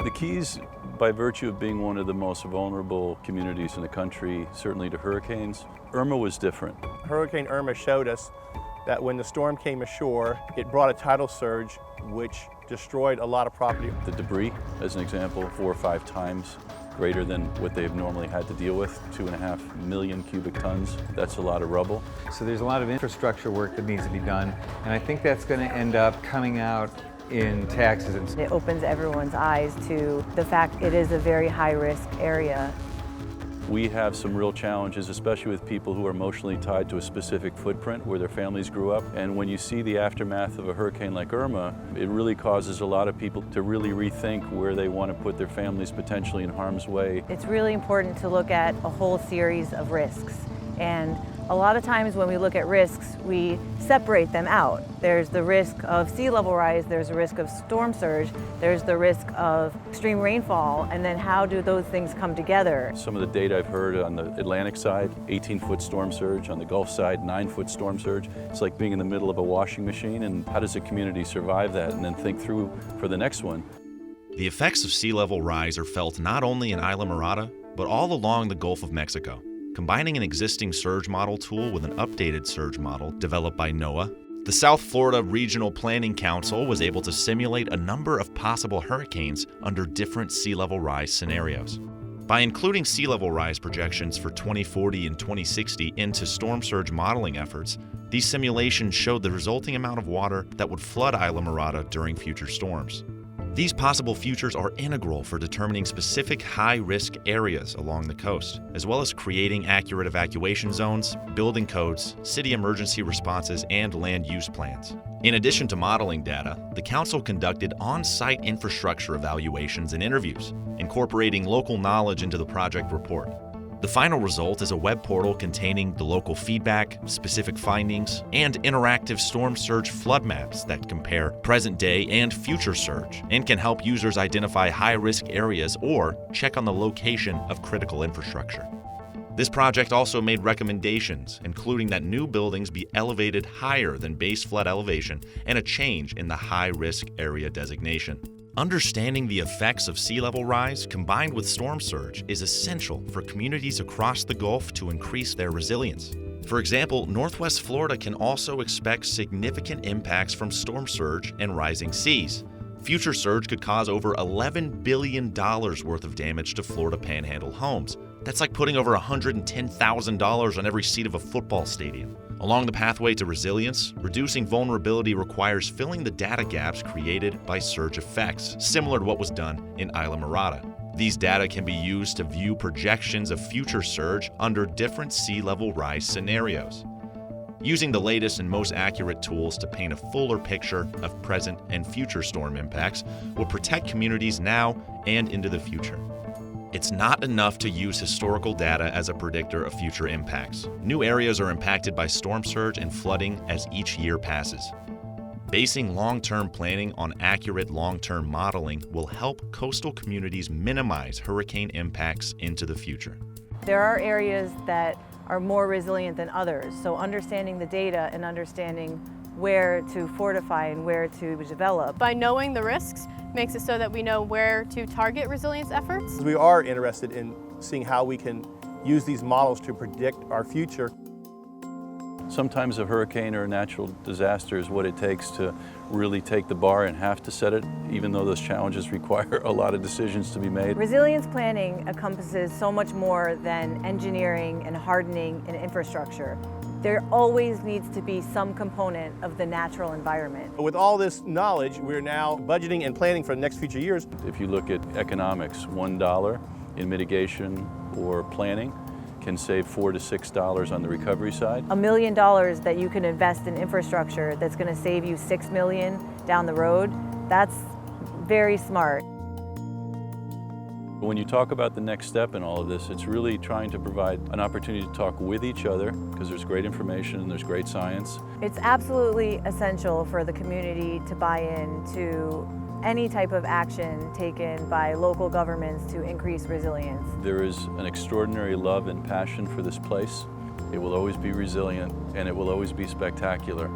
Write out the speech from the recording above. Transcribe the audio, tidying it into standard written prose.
The Keys, by virtue of being one of the most vulnerable communities in the country, certainly to hurricanes, Irma was different. Hurricane Irma showed us that when the storm came ashore, it brought a tidal surge which destroyed a lot of property. The debris, as an example, 4 or 5 times greater than what they've normally had to deal with, 2.5 million cubic tons. That's a lot of rubble. So there's a lot of infrastructure work that needs to be done, and I think that's going to end up coming out in taxes. It opens everyone's eyes to the fact it is a very high-risk area. We have some real challenges, especially with people who are emotionally tied to a specific footprint where their families grew up. And when you see the aftermath of a hurricane like Irma, it really causes a lot of people to really rethink where they want to put their families potentially in harm's way. It's really important to look at a whole series of risks. And a lot of times when we look at risks, we separate them out. There's the risk of sea level rise, there's the risk of storm surge, there's the risk of extreme rainfall, and then how do those things come together? Some of the data I've heard on the Atlantic side, 18-foot storm surge, on the Gulf side, 9-foot storm surge. It's like being in the middle of a washing machine, and how does a community survive that and then think through for the next one? The effects of sea level rise are felt not only in Islamorada, but all along the Gulf of Mexico. Combining an existing surge model tool with an updated surge model developed by NOAA, the South Florida Regional Planning Council was able to simulate a number of possible hurricanes under different sea level rise scenarios. By including sea level rise projections for 2040 and 2060 into storm surge modeling efforts, these simulations showed the resulting amount of water that would flood Islamorada during future storms. These possible futures are integral for determining specific high-risk areas along the coast, as well as creating accurate evacuation zones, building codes, city emergency responses, and land use plans. In addition to modeling data, the Council conducted on-site infrastructure evaluations and interviews, incorporating local knowledge into the project report. The final result is a web portal containing the local feedback, specific findings, and interactive storm surge flood maps that compare present day and future surge and can help users identify high-risk areas or check on the location of critical infrastructure. This project also made recommendations, including that new buildings be elevated higher than base flood elevation and a change in the high-risk area designation. Understanding the effects of sea level rise combined with storm surge is essential for communities across the Gulf to increase their resilience. For example, Northwest Florida can also expect significant impacts from storm surge and rising seas. Future surge could cause over $11 billion worth of damage to Florida Panhandle homes. That's like putting over $110,000 on every seat of a football stadium. Along the pathway to resilience, reducing vulnerability requires filling the data gaps created by surge effects, similar to what was done in Islamorada. These data can be used to view projections of future surge under different sea level rise scenarios. Using the latest and most accurate tools to paint a fuller picture of present and future storm impacts will protect communities now and into the future. It's not enough to use historical data as a predictor of future impacts. New areas are impacted by storm surge and flooding as each year passes. Basing long-term planning on accurate long-term modeling will help coastal communities minimize hurricane impacts into the future. There are areas that are more resilient than others, so understanding the data and understanding where to fortify and where to develop. By knowing the risks, makes it so that we know where to target resilience efforts. We are interested in seeing how we can use these models to predict our future. Sometimes a hurricane or a natural disaster is what it takes to really take the bar and have to set it, even though those challenges require a lot of decisions to be made. Resilience planning encompasses so much more than engineering and hardening and infrastructure. There always needs to be some component of the natural environment. With all this knowledge, we're now budgeting and planning for the next future years. If you look at economics, $1 in mitigation or planning can save $4 to $6 on the recovery side. $1 million that you can invest in infrastructure that's going to save you $6 million down the road, that's very smart. When you talk about the next step in all of this, it's really trying to provide an opportunity to talk with each other, because there's great information and there's great science. It's absolutely essential for the community to buy into any type of action taken by local governments to increase resilience. There is an extraordinary love and passion for this place. It will always be resilient and it will always be spectacular.